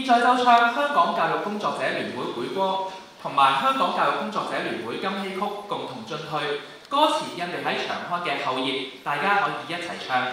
在就唱香港教育工作者聯會會歌同埋香港教育工作者聯會金禧曲共同進退，歌詞印地喺長刊嘅後頁，大家可以一齊唱。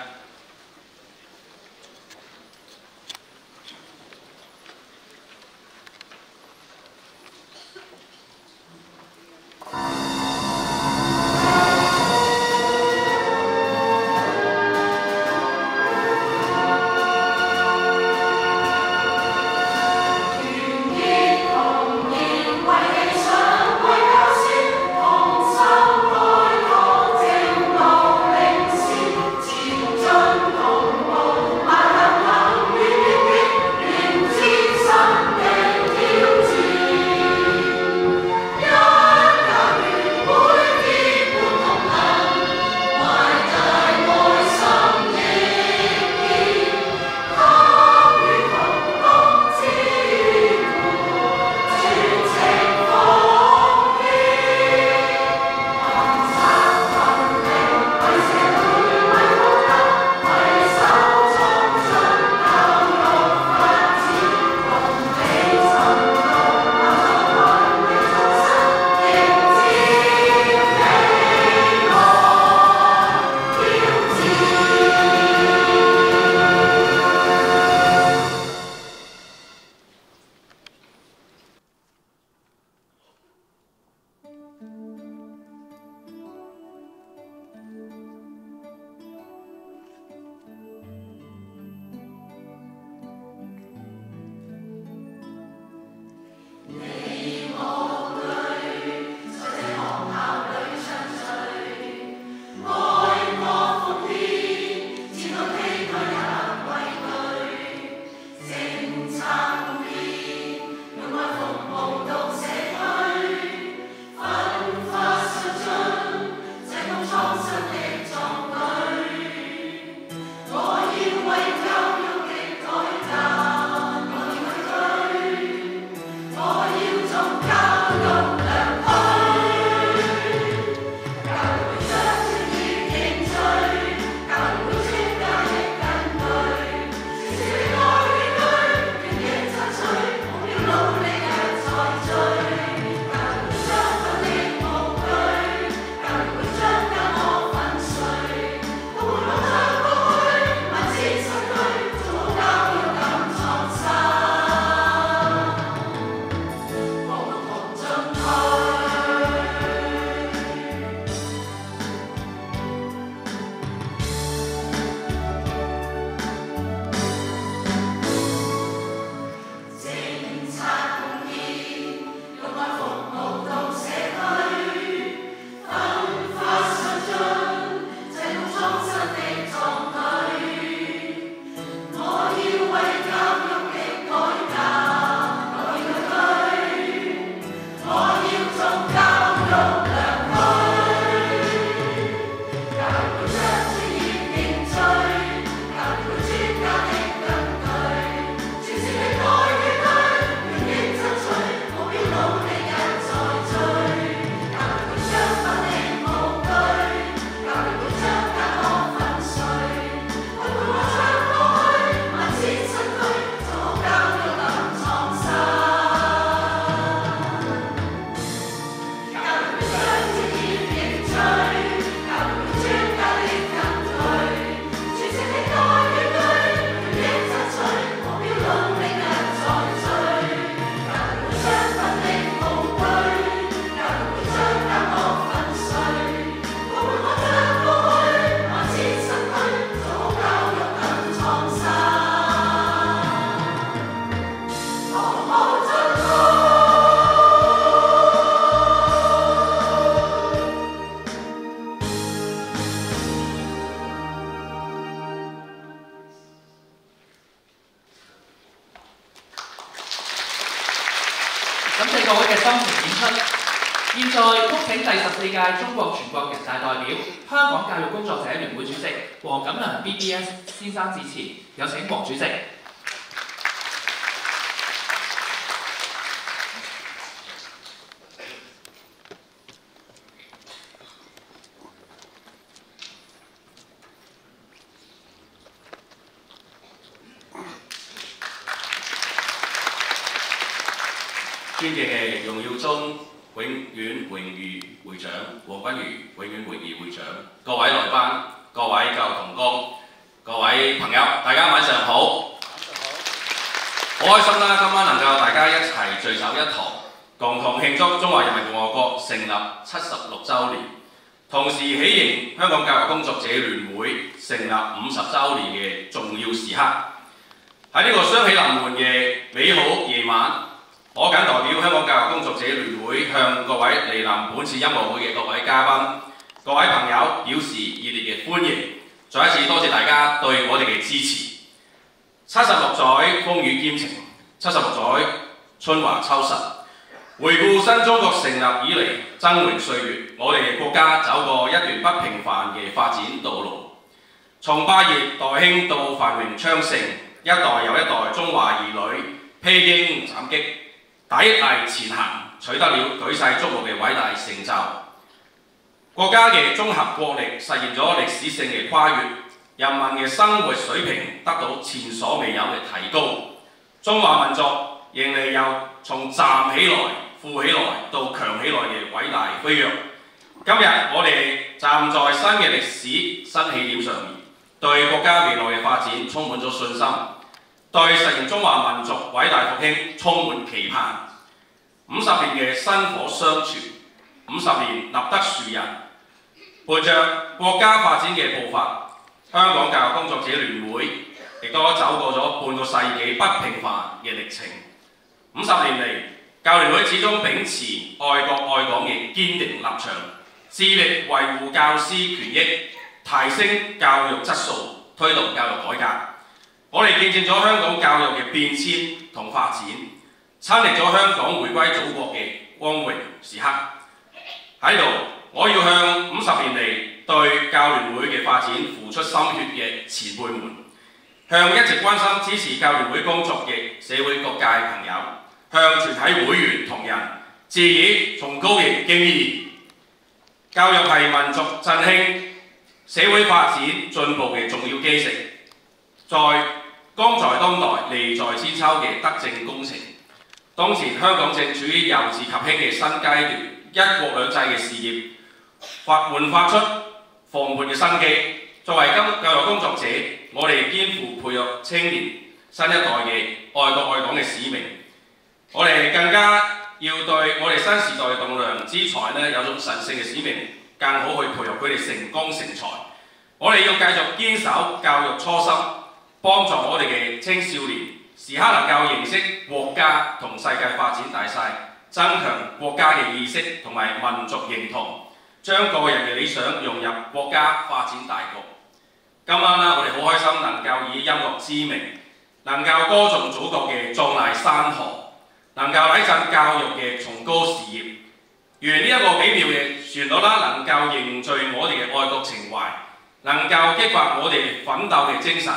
感謝各位嘅深情演出。現在恭請第14屆中國全國人大代表、香港教育工作者聯會主席黃錦良 BBS 先生致辭，有請黃主席。尊敬嘅容耀宗永遠榮譽會長、黃君如永遠榮譽會長、各位來賓、各位教育同工、各位朋友，大家晚上好。好開心啦！今晚能夠大家一齊聚首一堂，共同慶祝中華人民共和國成立76週年，同時喜迎香港教育工作者聯會成立50週年嘅重要時刻。喺呢個雙喜臨門嘅美好夜晚，我謹代表香港教育工作者聯會向各位嚟臨本次音樂會嘅各位嘉賓、各位朋友表示熱烈嘅歡迎。再一次多謝大家對我哋嘅支持。76載風雨兼程，76載春華秋實。回顧新中國成立以嚟崢嶸歲月，我哋國家走過一段不平凡嘅發展道路，從霸業代興到繁榮昌盛，一代又一代中華兒女披荊斬棘，砥礪前行，取得了舉世矚目嘅偉大成就。國家嘅綜合國力實現咗歷史性嘅跨越，人民嘅生活水平得到前所未有嘅提高，中華民族迎嚟由從站起來、富起來到強起來嘅偉大飛躍。今日我哋站在新嘅歷史新起點上面，對國家未來嘅發展充滿咗信心，對實現中華民族偉大復興充滿期盼。50年嘅薪火相傳，50年立德樹人。伴着國家發展嘅步伐，香港教育工作者聯會亦都走過咗半個世紀不平凡嘅歷程。50年嚟，教聯會始終秉持愛國愛港嘅堅定立場，致力維護教師權益，提升教育質素，推動教育改革。我哋見證咗香港教育嘅變遷同發展，親歷咗香港回歸祖國嘅光榮時刻。喺度，我要向50年嚟對教聯會嘅發展付出心血嘅前輩們，向一直關心支持教聯會工作嘅社會各界朋友，向全體會員同仁致以崇高嘅敬意。教育係民族振興、社會發展進步嘅重要基石，剛在當代，利在千秋嘅德政工程。當前香港正處於由治及興嘅新階段，一國兩制嘅事業煥發出蓬勃嘅生機。作為教育工作者，我哋肩負培育青年新一代嘅愛國愛港嘅使命。我哋更加要對我哋新時代嘅棟梁之才有種神聖嘅使命，更好去培育佢哋成功成才。我哋要繼續堅守教育初心，幫助我哋嘅青少年時刻能夠認識國家同世界發展大勢，增強國家嘅意識同埋民族認同，將個人嘅理想融入國家發展大局。今晚我哋好開心能夠以音樂之名，能夠歌頌祖國嘅壯麗山河，能夠禮讚教育嘅崇高事業。願呢一個美妙嘅旋律能夠凝聚我哋嘅愛國情懷，能夠激發我哋奮鬥嘅精神，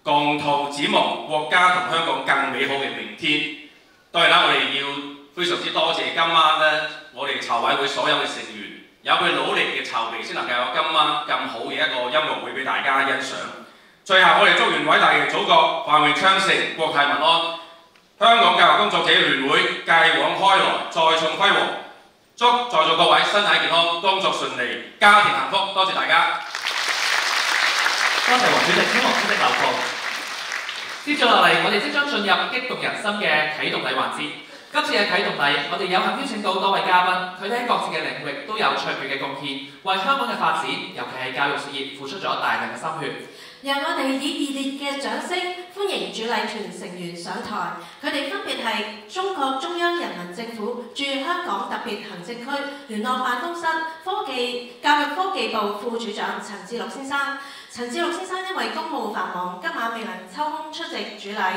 共同展望國家同香港更美好嘅明天。當然啦，我哋要非常之多謝今晚我哋籌委會所有嘅成員，有佢努力嘅籌備，先能夠有今晚咁好嘅一個音樂會俾大家欣賞。最後，我哋祝願偉大嘅祖國繁榮昌盛，國泰民安。香港教育工作者聯會繼往開來，再創輝煌。祝在座各位身體健康，工作順利，家庭幸福。多謝大家。多謝黃主席天王主席留步。接住落嚟，我哋即將進入激動人心嘅啟動禮環節。今次嘅啟動禮，我哋有幸邀請到多位嘉賓，佢哋喺各自嘅領域都有卓越嘅貢獻，為香港嘅發展，尤其係教育事業付出咗大量嘅心血。讓我哋以熱烈嘅掌聲歡迎主禮團成員上台，佢哋分別係中國中央人民政府駐香港特別行政區聯絡辦公室教育科技部副處長陳志祿先生。陳志祿先生因為公務繁忙，今晚未能抽空出席主禮。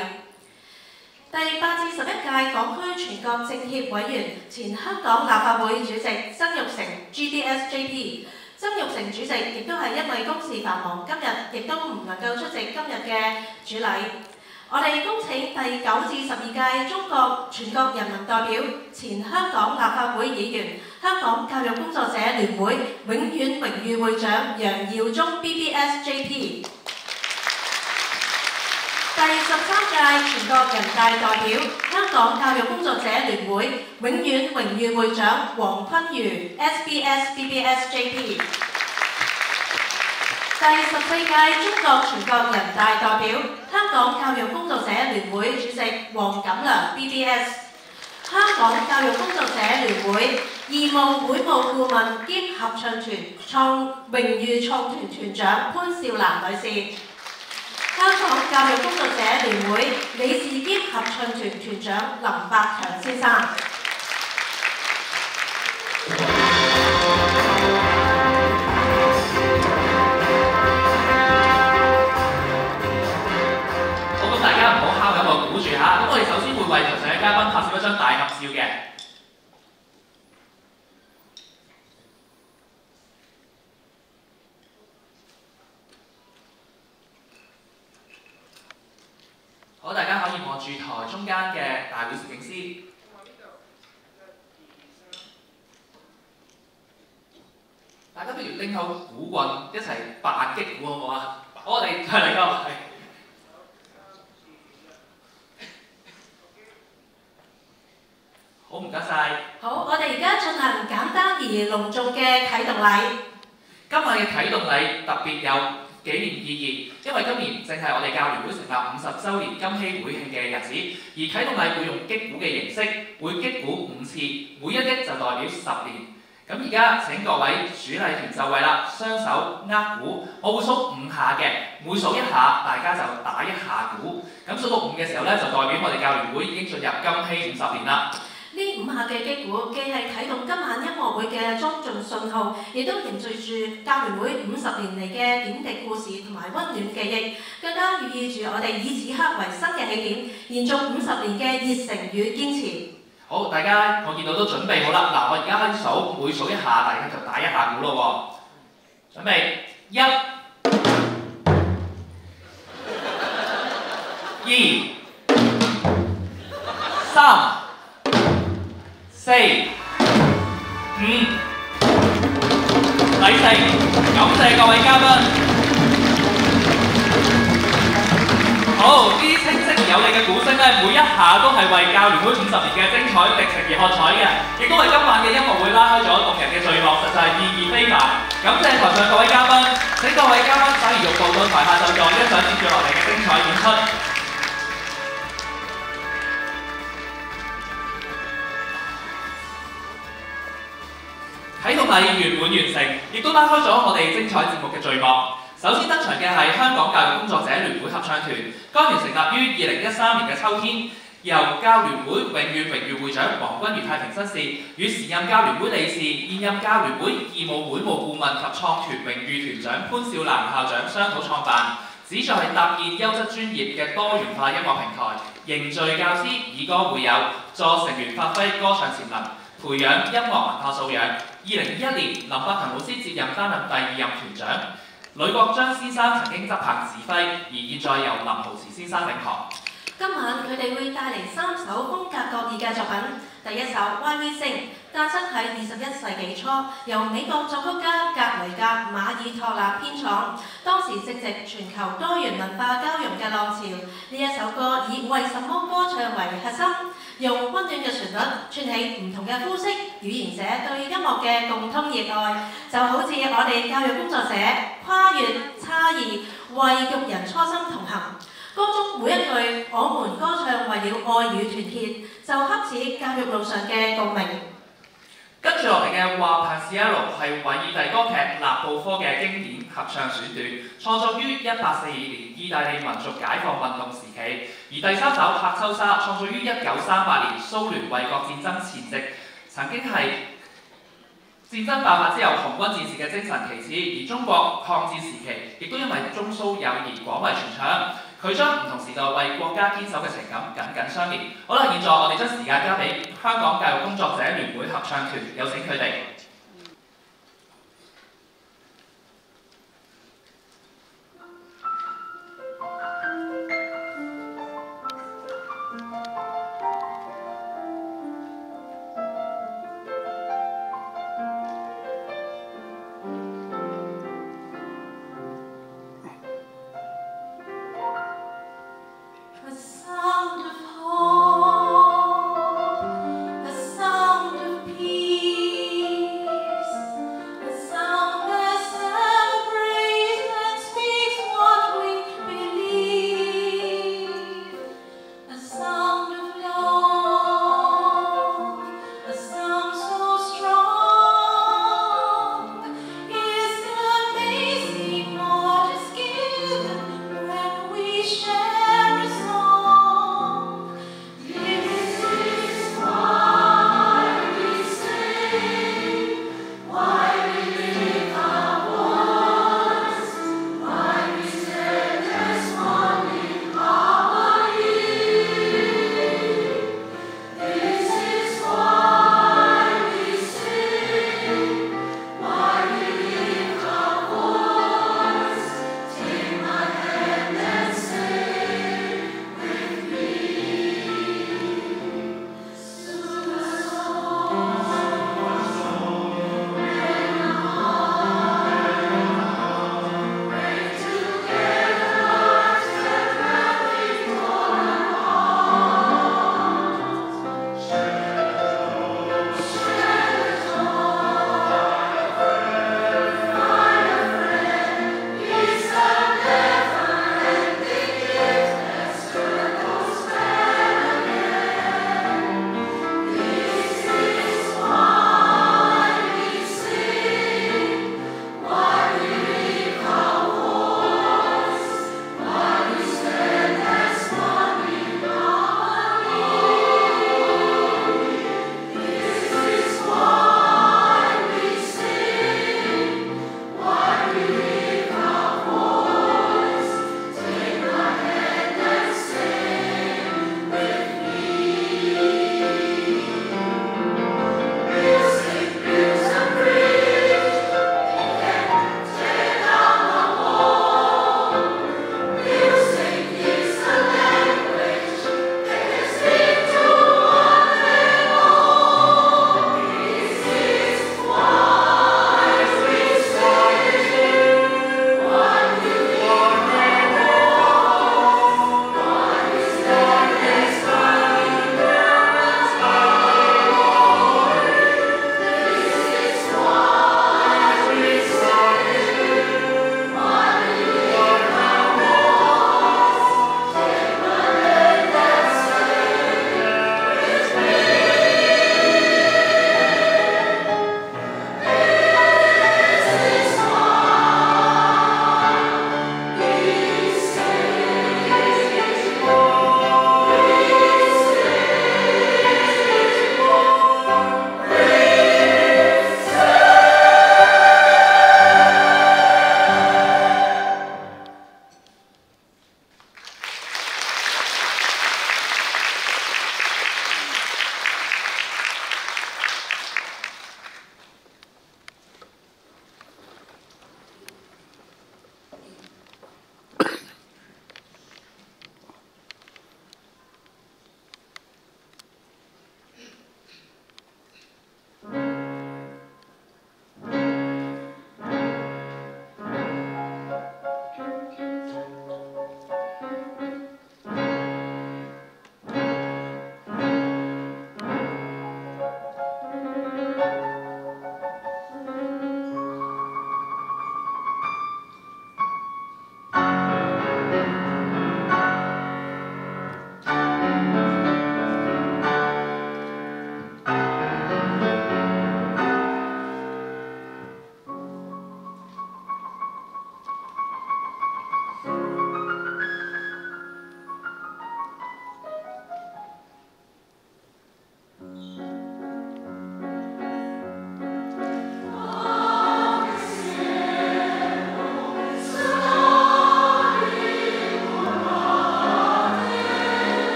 第8至11屆港區全國政協委員、前香港立法會主席曾鈺成 GDS-JP。曾鈺成主席亦都係因為公事繁忙，今日亦都唔能夠出席今日嘅主禮。我哋恭請第9至12屆中國全國人民代表、前香港立法會議員、香港教育工作者聯會永遠榮譽會長楊耀宗 BBS-JP。第12屆全國人大代表、香港教育工作者聯會永遠榮譽會長黃坤如 SBS BBS JP。第14屆中國全國人大代表、香港教育工作者聯會主席黃錦良 BBS。香港教育工作者聯會義務會務顧問兼合唱團榮譽創團團長潘少蘭女士。香港教育工作者聯會理事兼合唱團團長林百強先生。好，咁大家唔好敲緊個鼓住嚇。咁我哋首先會為台上嘅嘉賓拍攝一張大合照嘅。好，大家可以望住台中間嘅大會攝影師。大家不如拎好鼓棍一齊扮擊鼓好唔好啊？好，我哋嚟個係。好，唔該晒。好，我哋而家進行簡單而隆重嘅啟動禮。今日嘅啟動禮特別有紀念意義，因為今年正係我哋教聯會成立50週年金禧會慶嘅日子，而啟動禮會用擊鼓嘅形式，會擊鼓5次，每一擊就代表10年。咁而家請各位主禮團就位啦，雙手握鼓，我會數5下嘅，每數1下大家就打1下鼓。咁數到5嘅時候呢，就代表我哋教聯會已經進入金禧50年啦。呢5下嘅擊鼓既係啟動今晚音樂會嘅莊重信號，亦都凝聚住教聯會50年嚟嘅點滴故事同埋溫暖記憶，更加寓意住我哋以此刻為新嘅起點，延續50年嘅熱誠與堅持。好，大家我見到都準備好啦。嗱，我而家開始數，每數1下，大家就打1下鼓咯喎。準備1、2、3、4、5，禮成，感謝各位嘉賓。好，呢啲清晰而有力嘅鼓聲咧，每一下都係為教聯會50年嘅精彩歷程而喝彩嘅，亦都為今晚嘅音樂會拉開咗動人嘅序幕，實在係意義非凡。感謝台上各位嘉賓，請各位嘉賓稍而欲步到台下就座，欣賞接住落嚟嘅精彩演出。啟動禮圓滿完成，亦都拉開咗我哋精彩節目嘅序幕。首先登場嘅係香港教育工作者聯會合唱團，該團成立於2013年嘅秋天，由教聯會永遠榮譽會長黃君如太平紳士與時任教聯會理事、現任教聯會義務會務顧問及創團榮譽團長潘少蘭校長商討創辦，旨在係搭建優質專業嘅多元化音樂平台，凝聚教師以歌會友，助成員發揮歌唱潛能，培養音樂文化素養。2021年，林百強老師接任擔任第2任團長。呂國章先生曾經執棒指揮，而現在由林豪慈先生領航。今晚佢哋會帶嚟3首風格各異嘅作品。第一首《Why We Sing》誕生喺21世紀初，由美國作曲家格雷格馬爾托納編創，當時正值全球多元文化交融嘅浪潮。呢一首歌以為什麼歌唱為核心，用溫暖嘅旋律串起唔同嘅膚色語言者對音樂嘅共通熱愛，就好似我哋教育工作者跨越差異，為育人初心同行。歌中每一句我們歌唱為了愛與團結，就恰似教育路上嘅共鳴。跟住落嚟嘅《話帕斯耶羅》係韋爾第歌劇《納布科》嘅經典合唱選段，創作於1842年意大利民族解放運動時期。而第3首《喀秋莎》創作於1938年蘇聯衛國戰爭前夕，曾經係戰爭爆發之後紅軍戰士嘅精神旗幟。而中國抗戰時期亦都因為中蘇友誼廣為傳唱。佢將唔同時代為國家堅守嘅情感緊緊相連。好啦，現在我哋將時間交俾香港教育工作者聯會合唱團，有請佢哋。首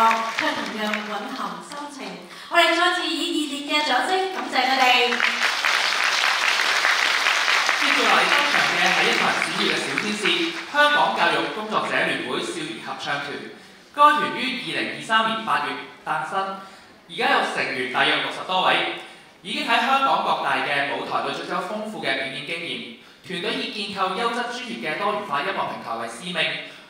樂，卻同樣蘊含深情。我哋再次以熱烈嘅掌聲感謝佢哋。接住嚟登場嘅係一群閃耀嘅小天使——香港教育工作者聯會少兒合唱團。該團於2023年8月誕生，而家有成員大約60多位，已經喺香港各大嘅舞台度積咗豐富嘅表演經驗。團隊以建構優質專業嘅多元化音樂平台為使命，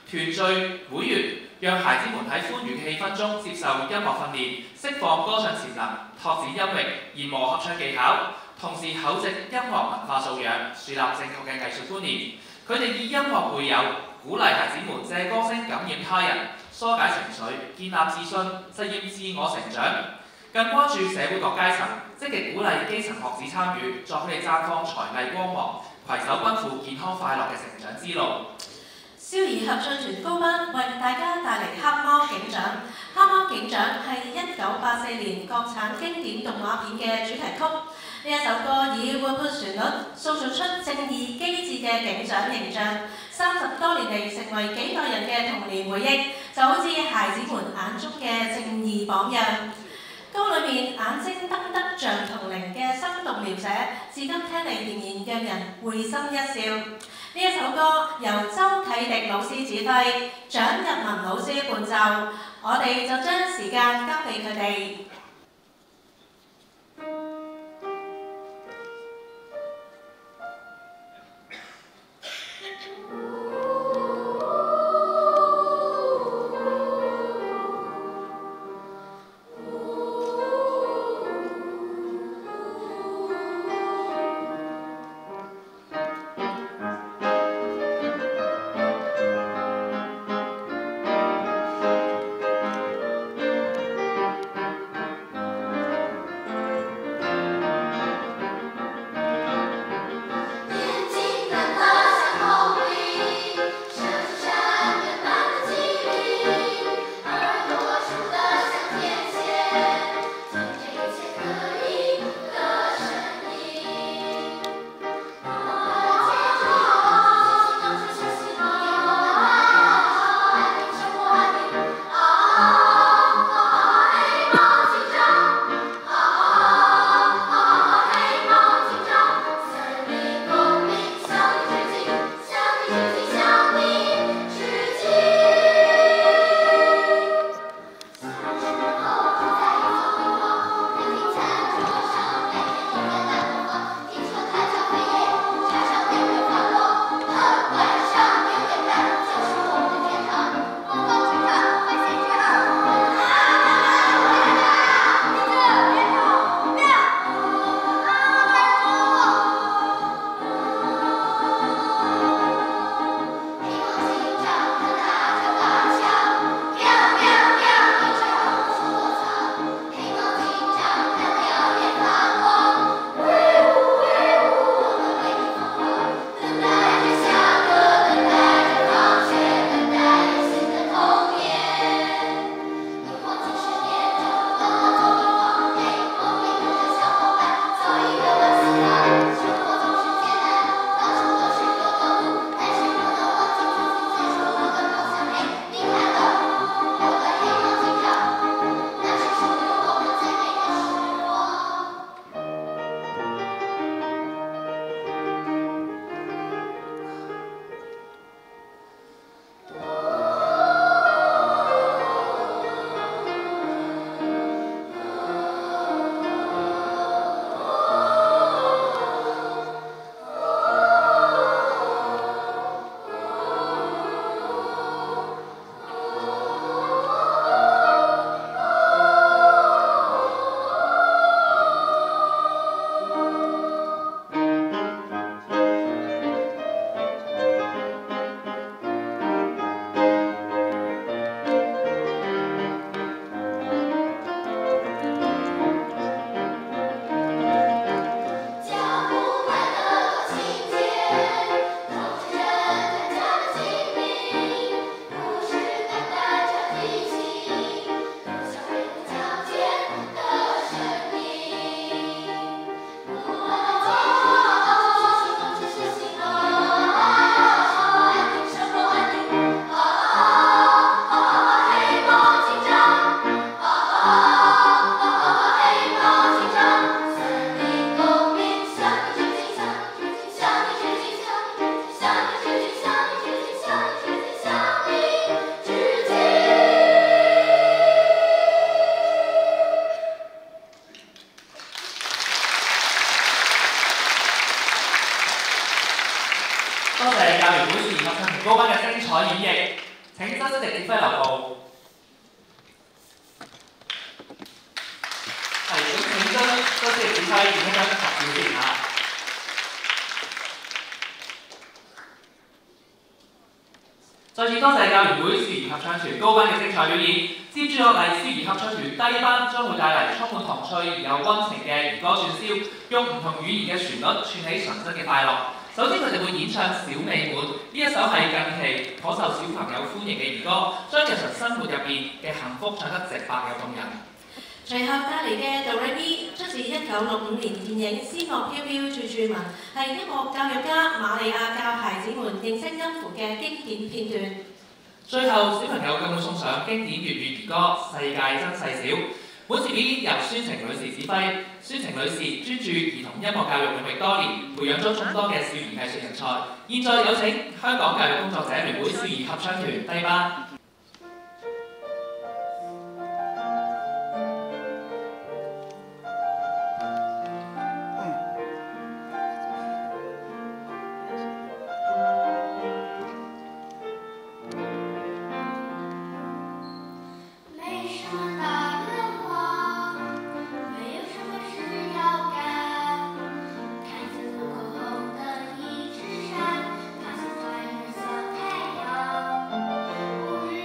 團聚會員，讓孩子們喺歡愉嘅氣氛中接受音樂訓練，釋放歌唱潛能，拓展音域，研磨合唱技巧，同時厚植音樂文化素養，樹立正確嘅藝術觀念。佢哋以音樂會友，鼓勵孩子們借歌聲感染他人，疏解情緒，建立自信，實現自我成長。更關注社會各階層，積極鼓勵基層學子參與，助佢哋綻放才藝光芒，攜手奔赴健康快樂嘅成長之路。少兒合唱團高班為大家帶嚟《黑貓警長》。《黑貓警長》係1984年國產經典動畫片嘅主題曲。呢一首歌以活潑旋律塑造出正義機智嘅警長形象，30多年嚟成為幾代人嘅童年回憶，就好似孩子們眼中嘅正義榜樣。歌裏面眼睛瞪得像銅鈴嘅生動描寫，至今聽嚟仍然讓人會心一笑。呢一首歌由周啟迪老師指揮，蔣日文老師伴奏，我哋就將時間交俾佢哋。高班嘅精彩演繹。請真直指揮留步。係，咁請真直指揮演一張合照先嚇。再次多謝教聯會少兒合唱團高班嘅精彩表演。接住落嚟，少兒合唱團低班將會帶嚟充滿童趣而又溫情嘅兒歌串燒，用唔同語言嘅旋律串起純真嘅快樂。首先，佢哋會演唱《小美滿》，呢一首係近期頗受小朋友歡迎嘅兒歌，將日常生活入邊嘅幸福唱得直白又動人。隨後帶嚟嘅 Do Re Mi 出自1965年電影《仙樂飄飄處處聞》，係音樂教育家瑪利亞教孩子們認識音符嘅經典片段。最後，小朋友更會送上經典粵語兒歌《世界真細小》。本次表演由孫晴女士指揮，孫晴女士專注兒童音樂教育領域多年，培養咗眾多嘅少兒藝術人才。現在有請香港教育工作者聯會少兒合唱團低班。无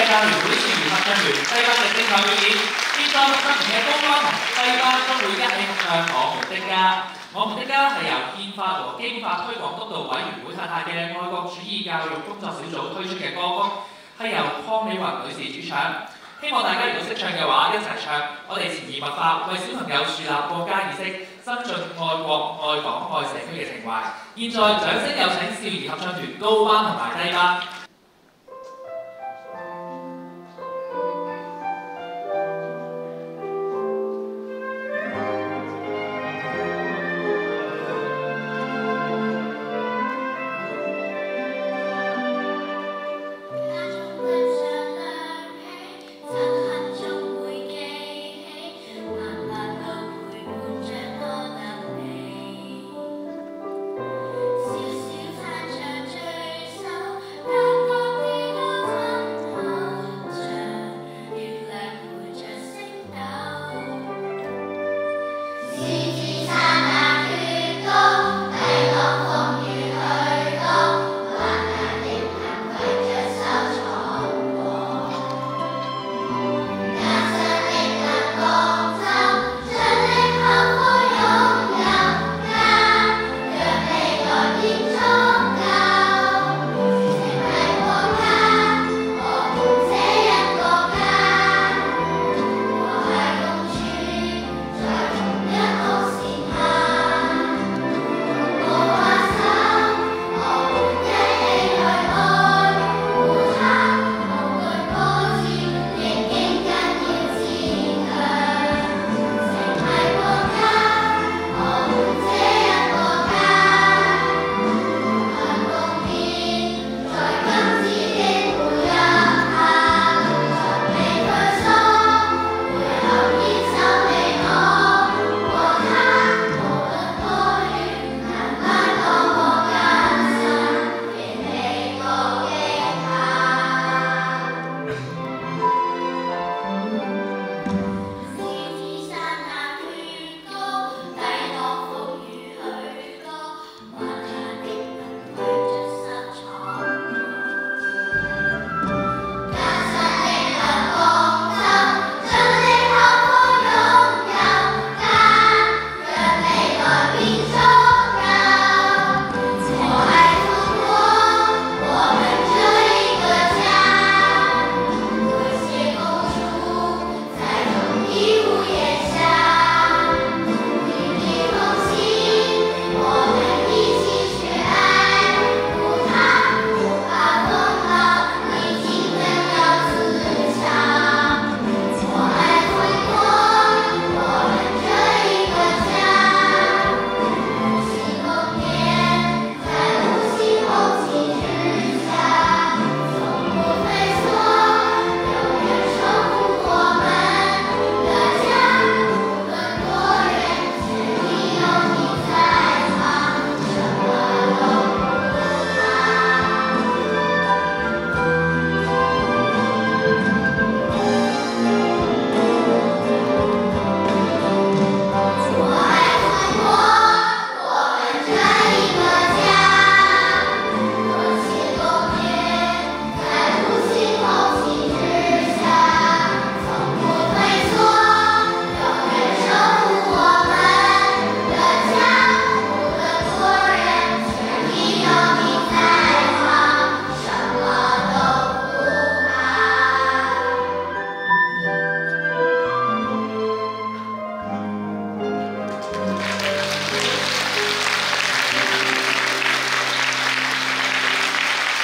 教聯會事宜合唱團低班嘅精彩表演。現在合唱團嘅高班同低班將會一起合唱《我們的家》。我們的家係由憲法和基本法推廣督導委員會轄下嘅愛國主義教育工作小組推出嘅歌曲，係由鄺美雲女士主唱。希望大家如果識唱嘅話，一齊唱。我哋潛移默化，為小朋友樹立國家意識，增進愛國、愛港、愛社區嘅情懷。現在掌聲有請少兒合唱團高班同埋低班。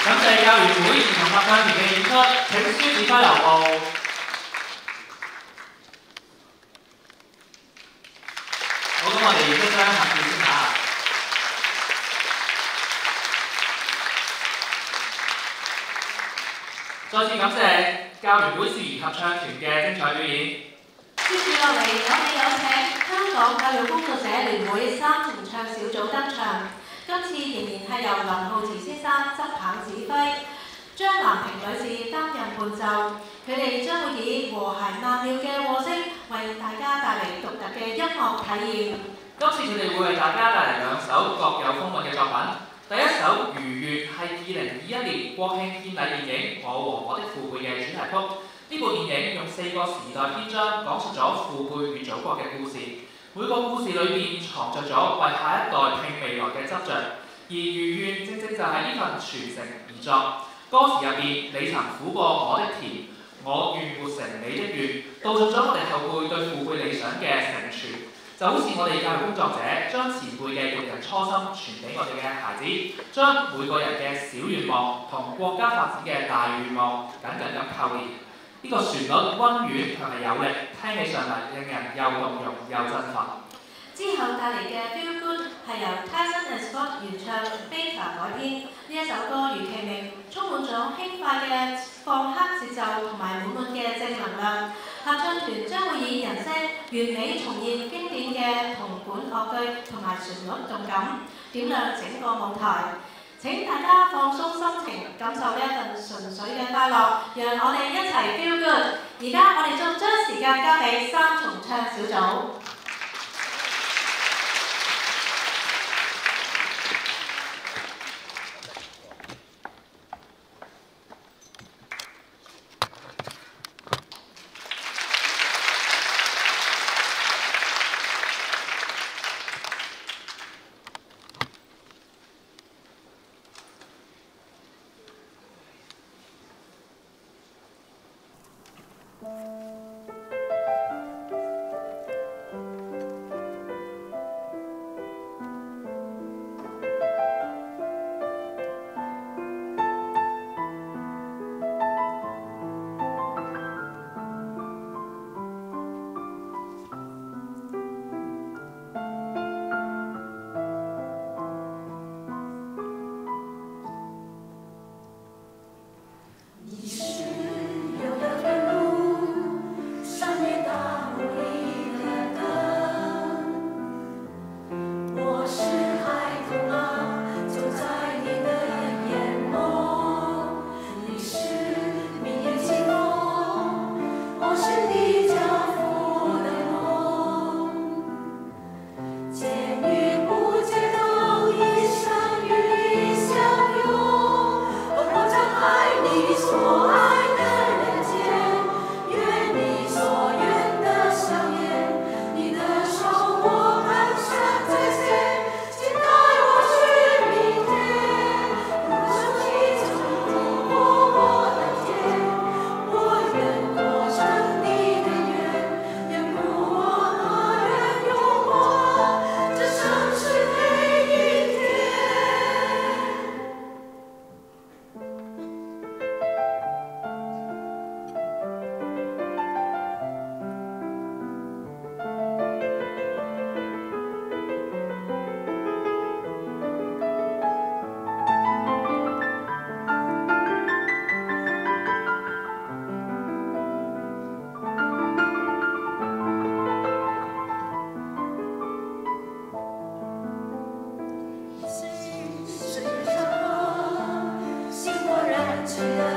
感謝教聯會兒童合唱團嘅演出，請書指揮留步。好，咁我哋即將合照先嚇。再次感謝教聯會少兒合唱團嘅精彩表演。接住落嚟，我哋有請香港教育工作者聯會三重唱小組登場。今次仍然係由林浩慈先生執棒指揮，張南平女士擔任伴奏。佢哋將會以和諧曼妙嘅和聲，為大家帶嚟獨特嘅音樂體驗。今次佢哋會為大家帶嚟兩首各有風韻嘅作品。第一首首《如願》係2021年國慶獻禮電影《我和我的父輩》嘅主題曲。呢部電影用4個時代篇章講述咗父輩與祖國嘅故事，每個故事裏邊藏着咗為下一代拼未來嘅執着。而《如願》正正就係呢份傳承而作。歌詞入邊，你曾苦過我的甜，我願活成你的願，道盡咗我哋後輩對父輩理想嘅承傳。就好似我哋教育工作者將前輩嘅育人初心傳俾我哋嘅孩子，將每個人嘅小願望同國家發展嘅大願望緊緊咁扣連。呢個旋律溫婉卻係有力，聽起上嚟令人又動容又振奮。之後帶嚟嘅 Feel Good 係由 Tyson and Scott 原唱 Baker 改編，呢一首歌如其名，充滿咗輕快嘅放克節奏同埋滿滿嘅正能量。合唱團將會以人聲完美重現經典嘅銅管樂句同埋旋律動感，點亮整個舞台。請大家放鬆心情，感受呢一份純粹嘅快樂，讓我哋一齊 Feel Good。而家我哋就將時間交俾三重唱小組。去了。